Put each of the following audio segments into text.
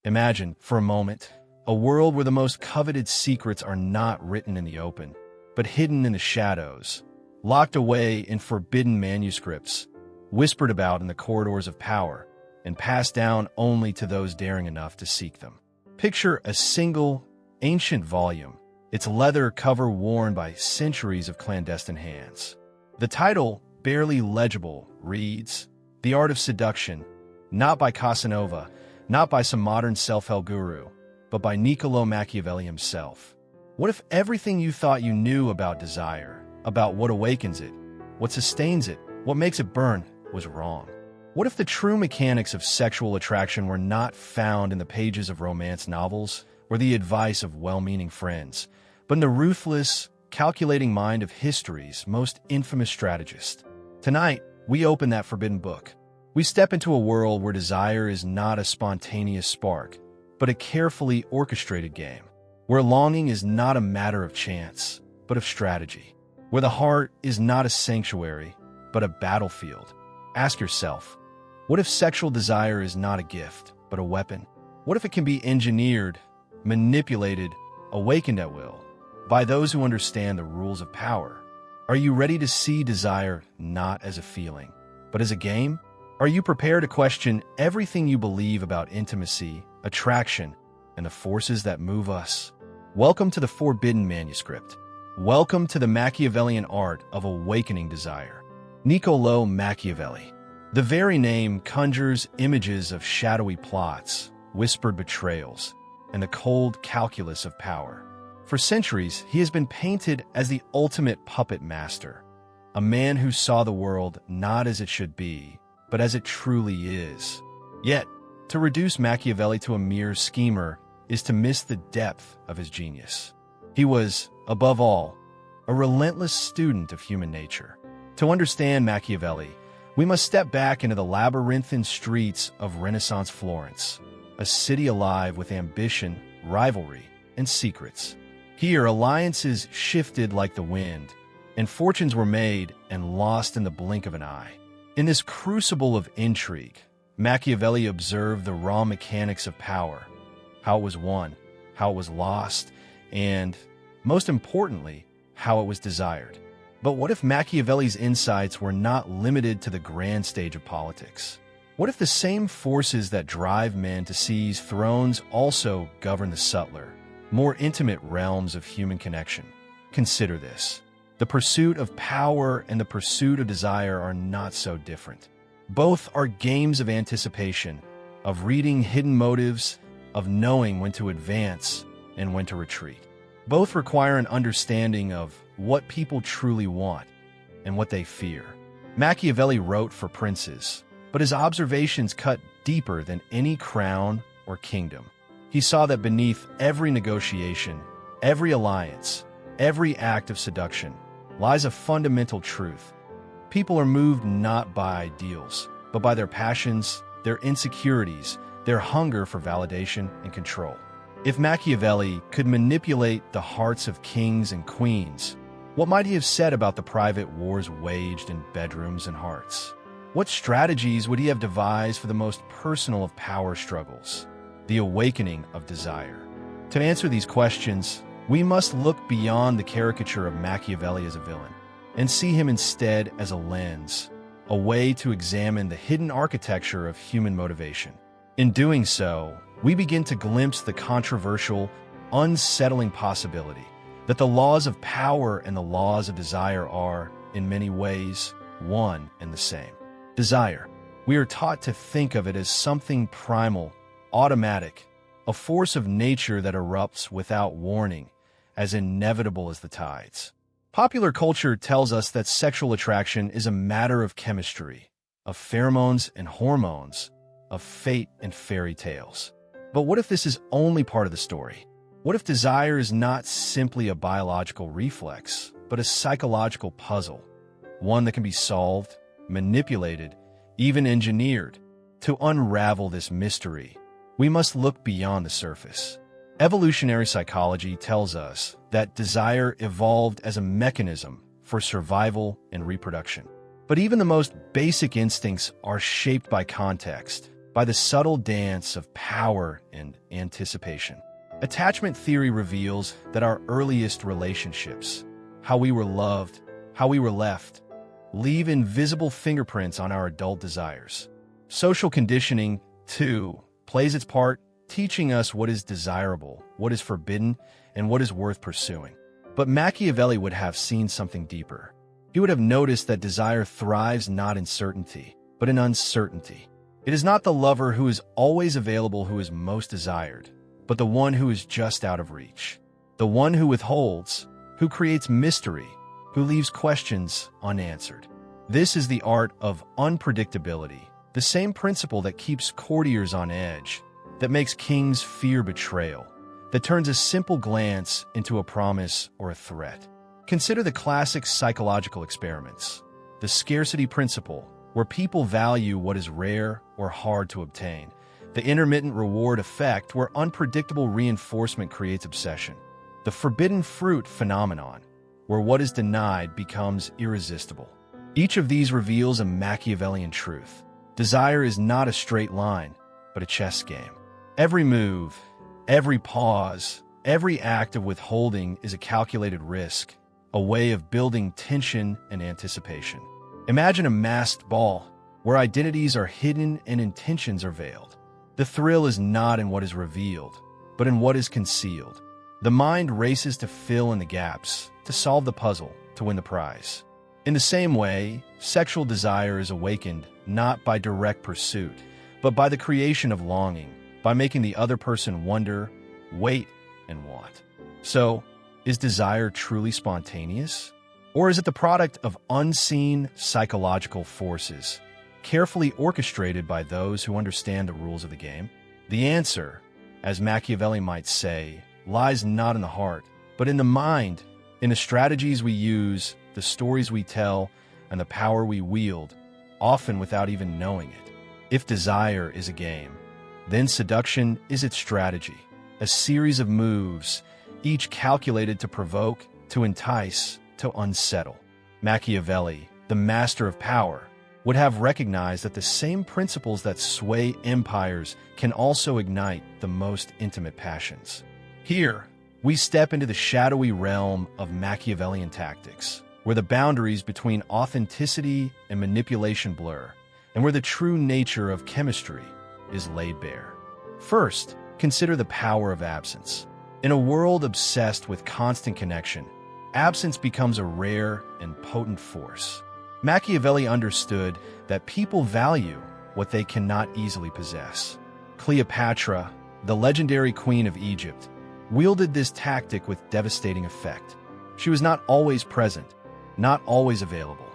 Imagine, for a moment, a world where the most coveted secrets are not written in the open, but hidden in the shadows, locked away in forbidden manuscripts, whispered about in the corridors of power, and passed down only to those daring enough to seek them. Picture a single, ancient volume, its leather cover worn by centuries of clandestine hands. The title, barely legible, reads, The Art of Seduction, not by Casanova, not by some modern self-help guru, but by Niccolò Machiavelli himself. What if everything you thought you knew about desire, about what awakens it, what sustains it, what makes it burn, was wrong? What if the true mechanics of sexual attraction were not found in the pages of romance novels or the advice of well-meaning friends, but in the ruthless, calculating mind of history's most infamous strategist? Tonight, we open that forbidden book. We step into a world where desire is not a spontaneous spark, but a carefully orchestrated game, where longing is not a matter of chance, but of strategy, where the heart is not a sanctuary, but a battlefield. Ask yourself, what if sexual desire is not a gift, but a weapon? What if it can be engineered, manipulated, awakened at will, by those who understand the rules of power? Are you ready to see desire not as a feeling, but as a game? Are you prepared to question everything you believe about intimacy, attraction, and the forces that move us? Welcome to the Forbidden Manuscript. Welcome to the Machiavellian art of awakening desire. Niccolò Machiavelli. The very name conjures images of shadowy plots, whispered betrayals, and the cold calculus of power. For centuries, he has been painted as the ultimate puppet master, a man who saw the world not as it should be, but as it truly is. Yet, to reduce Machiavelli to a mere schemer is to miss the depth of his genius. He was, above all, a relentless student of human nature. To understand Machiavelli, we must step back into the labyrinthine streets of Renaissance Florence, a city alive with ambition, rivalry, and secrets. Here, alliances shifted like the wind, and fortunes were made and lost in the blink of an eye. In this crucible of intrigue, Machiavelli observed the raw mechanics of power, how it was won, how it was lost, and, most importantly, how it was desired. But what if Machiavelli's insights were not limited to the grand stage of politics? What if the same forces that drive men to seize thrones also govern the subtler, more intimate realms of human connection? Consider this. The pursuit of power and the pursuit of desire are not so different. Both are games of anticipation, of reading hidden motives, of knowing when to advance and when to retreat. Both require an understanding of what people truly want and what they fear. Machiavelli wrote for princes, but his observations cut deeper than any crown or kingdom. He saw that beneath every negotiation, every alliance, every act of seduction, lies a fundamental truth. People are moved not by ideals, but by their passions, their insecurities, their hunger for validation and control. If Machiavelli could manipulate the hearts of kings and queens, what might he have said about the private wars waged in bedrooms and hearts? What strategies would he have devised for the most personal of power struggles, the awakening of desire? To answer these questions, we must look beyond the caricature of Machiavelli as a villain and see him instead as a lens, a way to examine the hidden architecture of human motivation. In doing so, we begin to glimpse the controversial, unsettling possibility that the laws of power and the laws of desire are, in many ways, one and the same. Desire. We are taught to think of it as something primal, automatic, a force of nature that erupts without warning, as inevitable as the tides. Popular culture tells us that sexual attraction is a matter of chemistry, of pheromones and hormones, of fate and fairy tales. But what if this is only part of the story? What if desire is not simply a biological reflex, but a psychological puzzle, one that can be solved, manipulated, even engineered? To unravel this mystery, we must look beyond the surface. Evolutionary psychology tells us that desire evolved as a mechanism for survival and reproduction. But even the most basic instincts are shaped by context, by the subtle dance of power and anticipation. Attachment theory reveals that our earliest relationships, how we were loved, how we were left, leave invisible fingerprints on our adult desires. Social conditioning, too, plays its part, teaching us what is desirable, what is forbidden, and what is worth pursuing. But Machiavelli would have seen something deeper. He would have noticed that desire thrives not in certainty, but in uncertainty. It is not the lover who is always available who is most desired, but the one who is just out of reach. The one who withholds, who creates mystery, who leaves questions unanswered. This is the art of unpredictability, the same principle that keeps courtiers on edge, that makes kings fear betrayal, that turns a simple glance into a promise or a threat. Consider the classic psychological experiments. The scarcity principle, where people value what is rare or hard to obtain. The intermittent reward effect, where unpredictable reinforcement creates obsession. The forbidden fruit phenomenon, where what is denied becomes irresistible. Each of these reveals a Machiavellian truth. Desire is not a straight line, but a chess game. Every move, every pause, every act of withholding is a calculated risk, a way of building tension and anticipation. Imagine a masked ball, where identities are hidden and intentions are veiled. The thrill is not in what is revealed, but in what is concealed. The mind races to fill in the gaps, to solve the puzzle, to win the prize. In the same way, sexual desire is awakened not by direct pursuit, but by the creation of longing, by making the other person wonder, wait, and want. So, is desire truly spontaneous? Or is it the product of unseen psychological forces, carefully orchestrated by those who understand the rules of the game? The answer, as Machiavelli might say, lies not in the heart, but in the mind, in the strategies we use, the stories we tell, and the power we wield, often without even knowing it. If desire is a game, then seduction is its strategy, a series of moves, each calculated to provoke, to entice, to unsettle. Machiavelli, the master of power, would have recognized that the same principles that sway empires can also ignite the most intimate passions. Here, we step into the shadowy realm of Machiavellian tactics, where the boundaries between authenticity and manipulation blur, and where the true nature of chemistry is laid bare. First, consider the power of absence. In a world obsessed with constant connection, absence becomes a rare and potent force. Machiavelli understood that people value what they cannot easily possess. Cleopatra, the legendary queen of Egypt, wielded this tactic with devastating effect. She was not always present, not always available.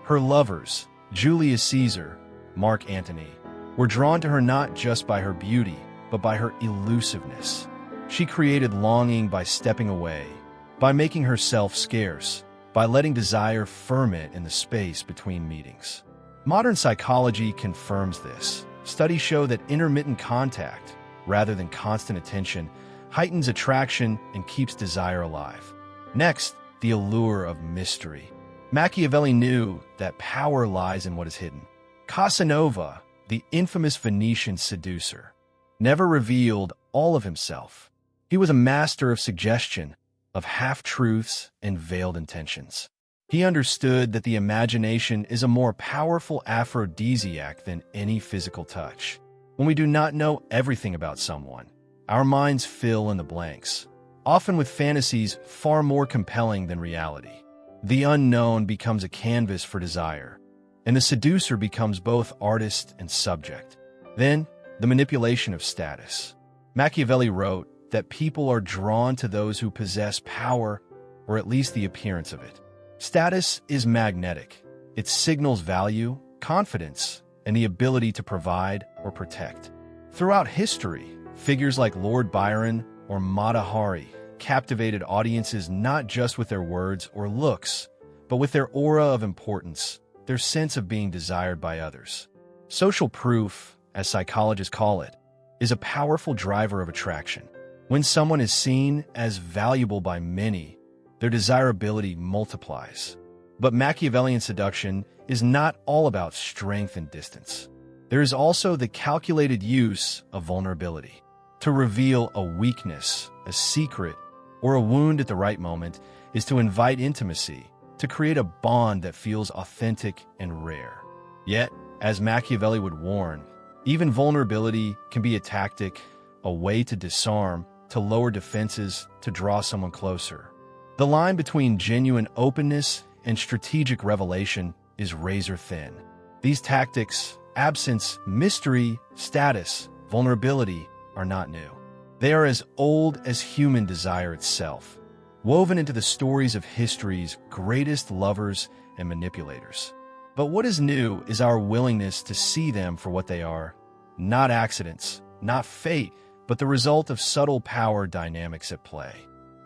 Her lovers, Julius Caesar, Mark Antony, were drawn to her not just by her beauty, but by her elusiveness. She created longing by stepping away, by making herself scarce, by letting desire ferment in the space between meetings. Modern psychology confirms this. Studies show that intermittent contact, rather than constant attention, heightens attraction and keeps desire alive. Next, the allure of mystery. Machiavelli knew that power lies in what is hidden. Casanova, the infamous Venetian seducer, never revealed all of himself. He was a master of suggestion, of half-truths and veiled intentions. He understood that the imagination is a more powerful aphrodisiac than any physical touch. When we do not know everything about someone, our minds fill in the blanks, often with fantasies far more compelling than reality. The unknown becomes a canvas for desire, and the seducer becomes both artist and subject. Then, the manipulation of status. Machiavelli wrote that people are drawn to those who possess power, or at least the appearance of it. Status is magnetic. It signals value, confidence, and the ability to provide or protect. Throughout history, figures like Lord Byron or Mata Hari captivated audiences not just with their words or looks, but with their aura of importance, their sense of being desired by others. Social proof, as psychologists call it, is a powerful driver of attraction. When someone is seen as valuable by many, their desirability multiplies. But Machiavellian seduction is not all about strength and distance. There is also the calculated use of vulnerability. To reveal a weakness, a secret, or a wound at the right moment is to invite intimacy, to create a bond that feels authentic and rare. Yet, as Machiavelli would warn, even vulnerability can be a tactic, a way to disarm, to lower defenses, to draw someone closer. The line between genuine openness and strategic revelation is razor thin. These tactics, absence, mystery, status, vulnerability, are not new. They are as old as human desire itself, woven into the stories of history's greatest lovers and manipulators. But what is new is our willingness to see them for what they are, not accidents, not fate, but the result of subtle power dynamics at play.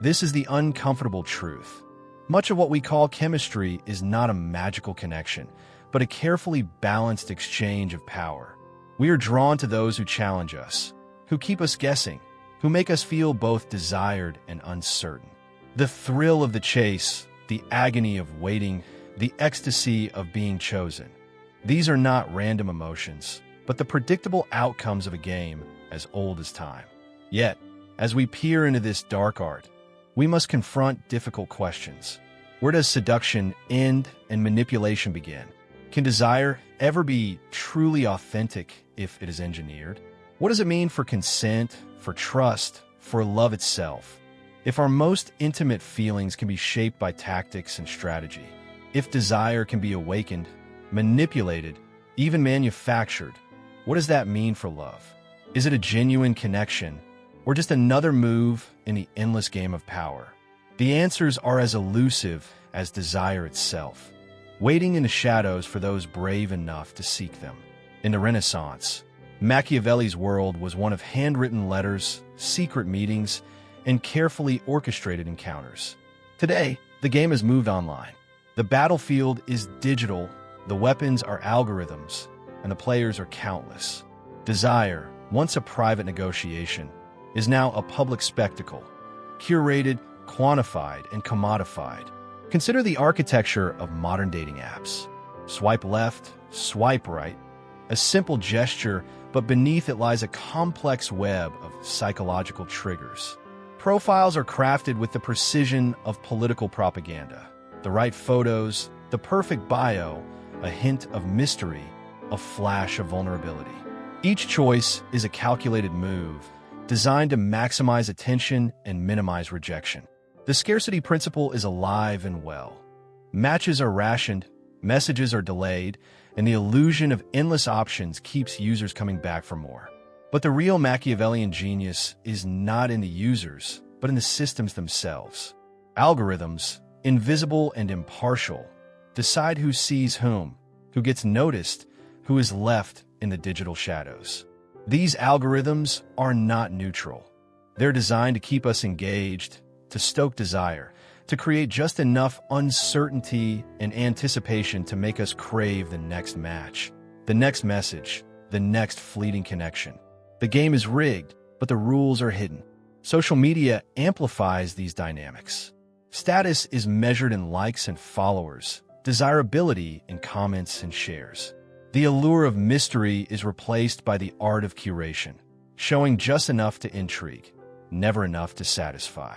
This is the uncomfortable truth. Much of what we call chemistry is not a magical connection, but a carefully balanced exchange of power. We are drawn to those who challenge us, who keep us guessing, who make us feel both desired and uncertain. The thrill of the chase, the agony of waiting, the ecstasy of being chosen. These are not random emotions, but the predictable outcomes of a game as old as time. Yet, as we peer into this dark art, we must confront difficult questions. Where does seduction end and manipulation begin? Can desire ever be truly authentic if it is engineered? What does it mean for consent, for trust, for love itself? If our most intimate feelings can be shaped by tactics and strategy, if desire can be awakened, manipulated, even manufactured, what does that mean for love? Is it a genuine connection, or just another move in the endless game of power? The answers are as elusive as desire itself, waiting in the shadows for those brave enough to seek them. In the Renaissance, Machiavelli's world was one of handwritten letters, secret meetings, and carefully orchestrated encounters. Today, the game has moved online. The battlefield is digital, the weapons are algorithms, and the players are countless. Desire, once a private negotiation, is now a public spectacle, curated, quantified, and commodified. Consider the architecture of modern dating apps. Swipe left, swipe right, a simple gesture, but beneath it lies a complex web of psychological triggers. Profiles are crafted with the precision of political propaganda. The right photos, the perfect bio, a hint of mystery, a flash of vulnerability. Each choice is a calculated move, designed to maximize attention and minimize rejection. The scarcity principle is alive and well. Matches are rationed, messages are delayed, and the illusion of endless options keeps users coming back for more. But the real Machiavellian genius is not in the users, but in the systems themselves. Algorithms, invisible and impartial, decide who sees whom, who gets noticed, who is left in the digital shadows. These algorithms are not neutral. They're designed to keep us engaged, to stoke desire, to create just enough uncertainty and anticipation to make us crave the next match, the next message, the next fleeting connection. The game is rigged, but the rules are hidden. Social media amplifies these dynamics. Status is measured in likes and followers, desirability in comments and shares. The allure of mystery is replaced by the art of curation, showing just enough to intrigue, never enough to satisfy.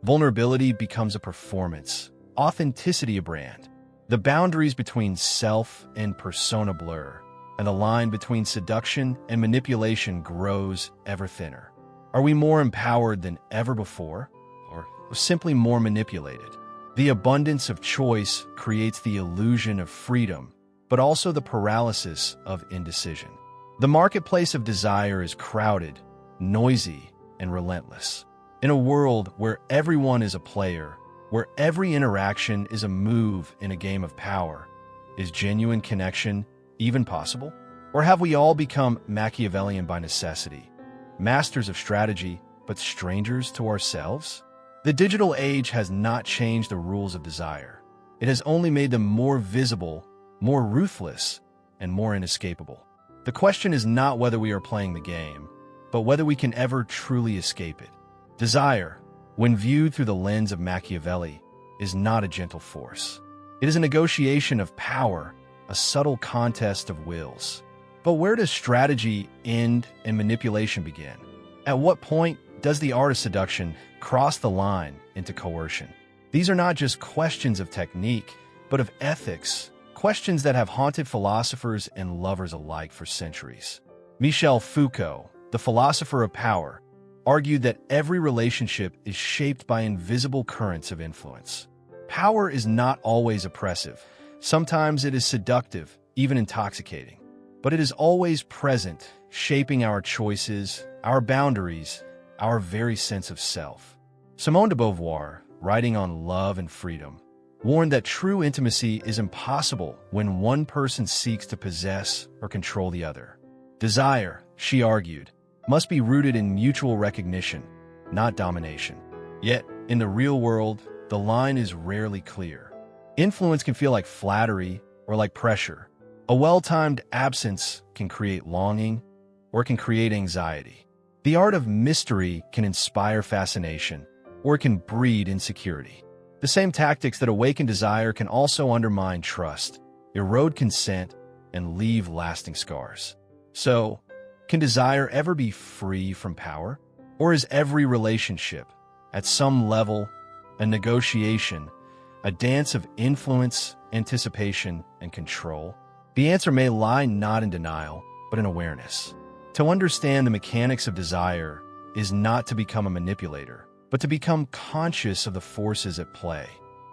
Vulnerability becomes a performance, authenticity a brand. The boundaries between self and persona blur, and the line between seduction and manipulation grows ever thinner. Are we more empowered than ever before, or simply more manipulated? The abundance of choice creates the illusion of freedom, but also the paralysis of indecision. The marketplace of desire is crowded, noisy, and relentless. In a world where everyone is a player, where every interaction is a move in a game of power, is genuine connection even possible? Or have we all become Machiavellian by necessity, masters of strategy, but strangers to ourselves? The digital age has not changed the rules of desire. It has only made them more visible, more ruthless, and more inescapable. The question is not whether we are playing the game, but whether we can ever truly escape it. Desire, when viewed through the lens of Machiavelli, is not a gentle force. It is a negotiation of power, a subtle contest of wills. But where does strategy end and manipulation begin? At what point does the art of seduction cross the line into coercion? These are not just questions of technique, but of ethics, questions that have haunted philosophers and lovers alike for centuries. Michel Foucault, the philosopher of power, argued that every relationship is shaped by invisible currents of influence. Power is not always oppressive. Sometimes it is seductive, even intoxicating. But it is always present, shaping our choices, our boundaries, our very sense of self. Simone de Beauvoir, writing on love and freedom, warned that true intimacy is impossible when one person seeks to possess or control the other. Desire, she argued, must be rooted in mutual recognition, not domination. Yet, in the real world, the line is rarely clear. Influence can feel like flattery or like pressure. A well-timed absence can create longing or can create anxiety. The art of mystery can inspire fascination or it can breed insecurity. The same tactics that awaken desire can also undermine trust, erode consent, and leave lasting scars. So, can desire ever be free from power? Or is every relationship, at some level, a negotiation, a dance of influence, anticipation, and control? The answer may lie not in denial, but in awareness. To understand the mechanics of desire is not to become a manipulator, but to become conscious of the forces at play.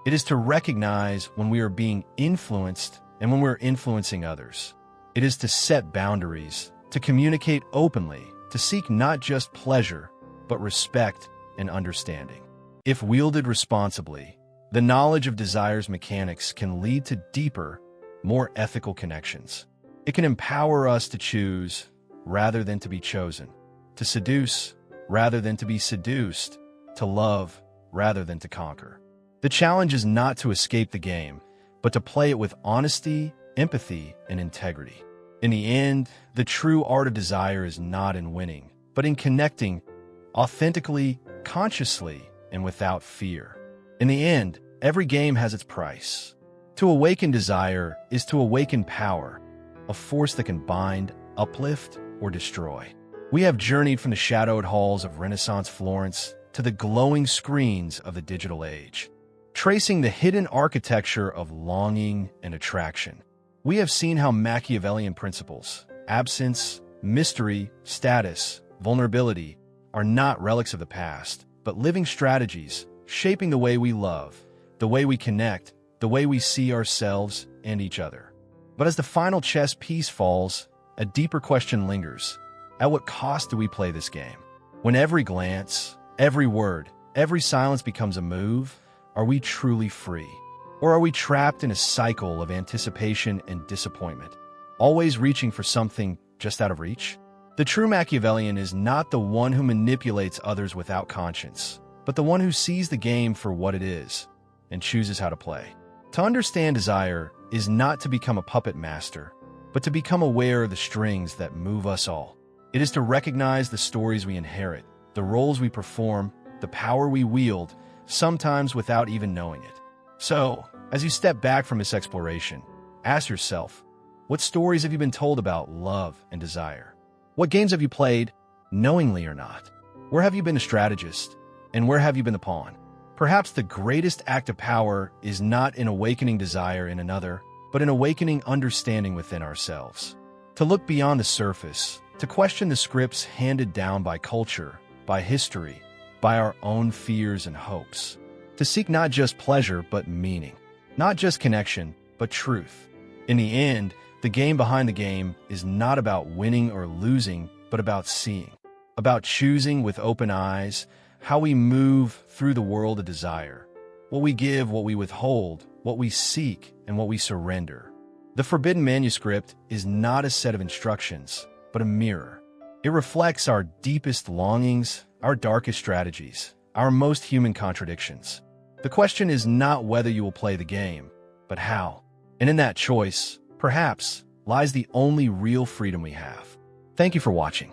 It is to recognize when we are being influenced and when we're influencing others. It is to set boundaries, to communicate openly, to seek not just pleasure, but respect and understanding. If wielded responsibly, the knowledge of desire's mechanics can lead to deeper, more ethical connections. It can empower us to choose rather than to be chosen, to seduce rather than to be seduced, to love rather than to conquer. The challenge is not to escape the game, but to play it with honesty, empathy, and integrity. In the end, the true art of desire is not in winning, but in connecting authentically, consciously, and without fear. In the end, every game has its price. To awaken desire is to awaken power, a force that can bind, uplift, or destroy. We have journeyed from the shadowed halls of Renaissance Florence to the glowing screens of the digital age, tracing the hidden architecture of longing and attraction. We have seen how Machiavellian principles, absence, mystery, status, vulnerability, are not relics of the past, but living strategies shaping the way we love, the way we connect, the way we see ourselves and each other. But as the final chess piece falls, a deeper question lingers. At what cost do we play this game? When every glance, every word, every silence becomes a move, are we truly free? Or are we trapped in a cycle of anticipation and disappointment, always reaching for something just out of reach? The true Machiavellian is not the one who manipulates others without conscience, but the one who sees the game for what it is and chooses how to play. To understand desire is not to become a puppet master, but to become aware of the strings that move us all. It is to recognize the stories we inherit, the roles we perform, the power we wield, sometimes without even knowing it. So, as you step back from this exploration, ask yourself, what stories have you been told about love and desire? What games have you played, knowingly or not? Where have you been a strategist, and where have you been the pawn? Perhaps the greatest act of power is not in awakening desire in another, but in awakening understanding within ourselves. To look beyond the surface, to question the scripts handed down by culture, by history, by our own fears and hopes. To seek not just pleasure, but meaning. Not just connection, but truth. In the end, the game behind the game is not about winning or losing, but about seeing. About choosing with open eyes how we move through the world of desire. What we give, what we withhold, what we seek, and what we surrender. The forbidden manuscript is not a set of instructions, but a mirror. It reflects our deepest longings, our darkest strategies, our most human contradictions. The question is not whether you will play the game, but how. And in that choice, perhaps, lies the only real freedom we have. Thank you for watching.